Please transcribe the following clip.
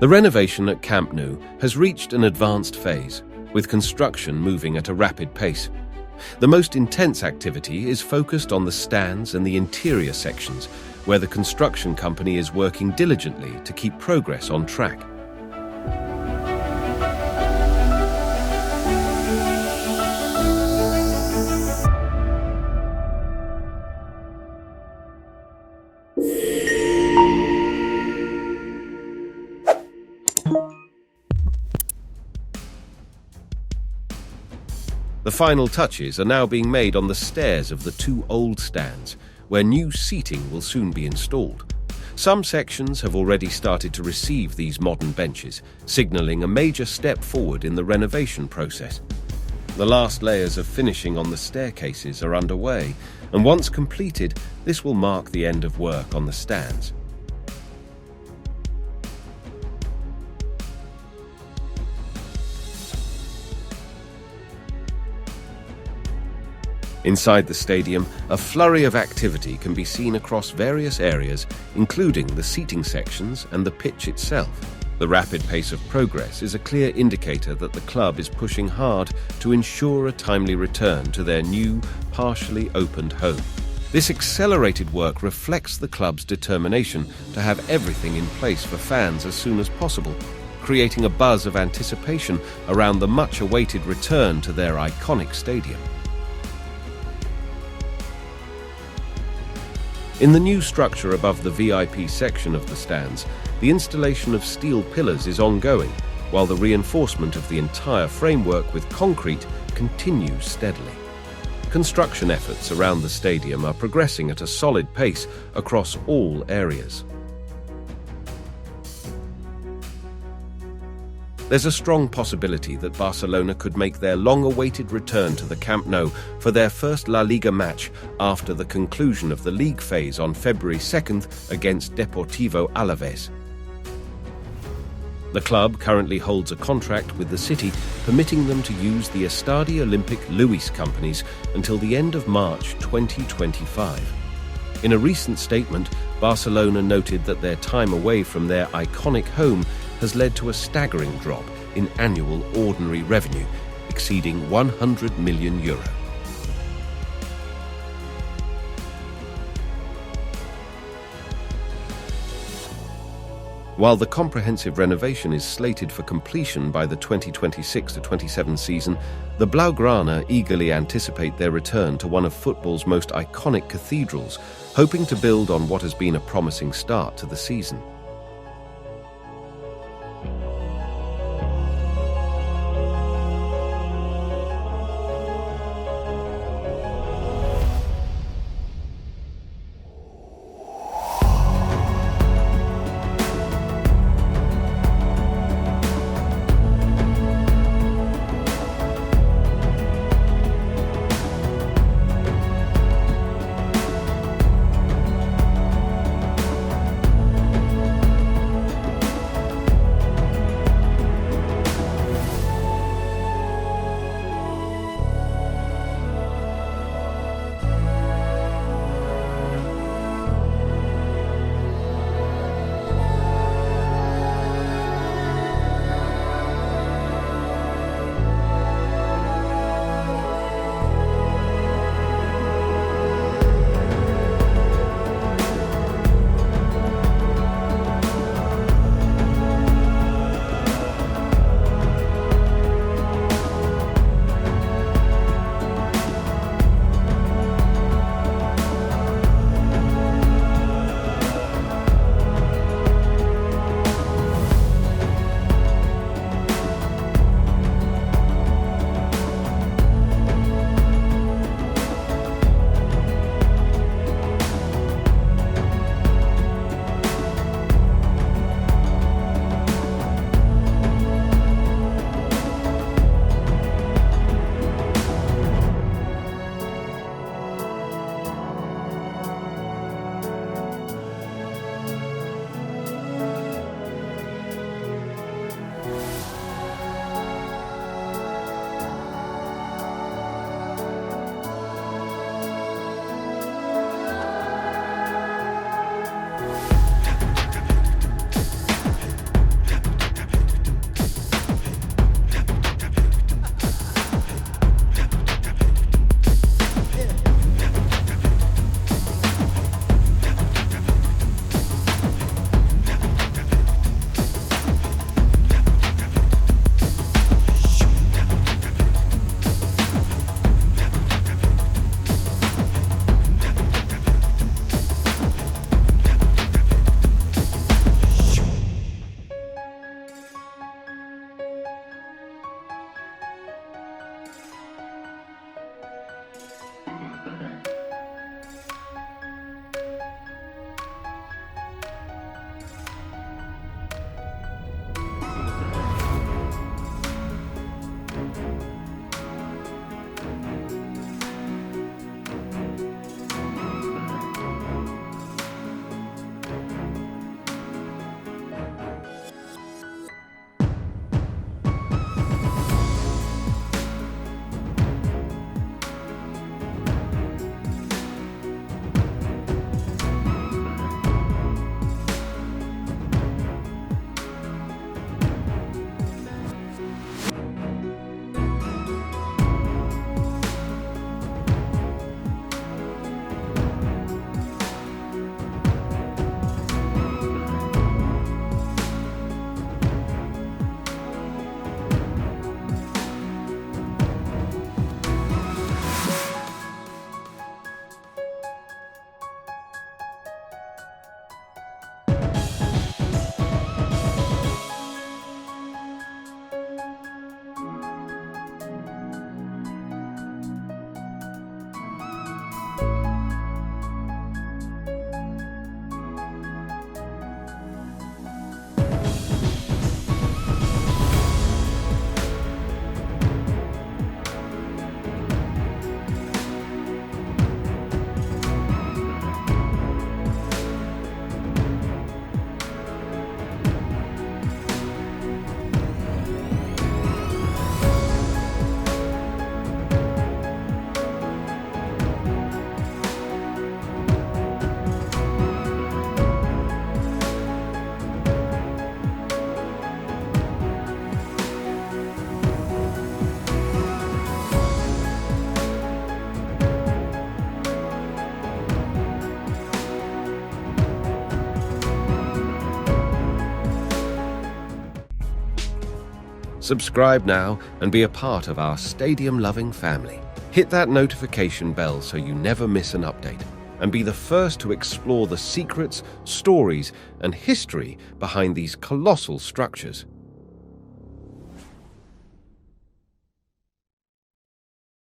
The renovation at Camp Nou has reached an advanced phase, with construction moving at a rapid pace. The most intense activity is focused on the stands and the interior sections, where the construction company is working diligently to keep progress on track. The final touches are now being made on the stairs of the two old stands, where new seating will soon be installed. Some sections have already started to receive these modern benches, signaling a major step forward in the renovation process. The last layers of finishing on the staircases are underway, and once completed, this will mark the end of work on the stands. Inside the stadium, a flurry of activity can be seen across various areas, including the seating sections and the pitch itself. The rapid pace of progress is a clear indicator that the club is pushing hard to ensure a timely return to their new, partially opened home. This accelerated work reflects the club's determination to have everything in place for fans as soon as possible, creating a buzz of anticipation around the much-awaited return to their iconic stadium. In the new structure above the VIP section of the stands, the installation of steel pillars is ongoing, while the reinforcement of the entire framework with concrete continues steadily. Construction efforts around the stadium are progressing at a solid pace across all areas. There's a strong possibility that Barcelona could make their long-awaited return to the Camp Nou for their first La Liga match after the conclusion of the league phase on February 2nd against Deportivo Alavés. The club currently holds a contract with the city, permitting them to use the Estadi Olympic Luis companies until the end of March 2025. In a recent statement, Barcelona noted that their time away from their iconic home has led to a staggering drop in annual ordinary revenue, exceeding €100 million. While the comprehensive renovation is slated for completion by the 2026-27 season, the Blaugrana eagerly anticipate their return to one of football's most iconic cathedrals, hoping to build on what has been a promising start to the season. Subscribe now and be a part of our stadium-loving family. Hit that notification bell so you never miss an update, and be the first to explore the secrets, stories, and history behind these colossal structures.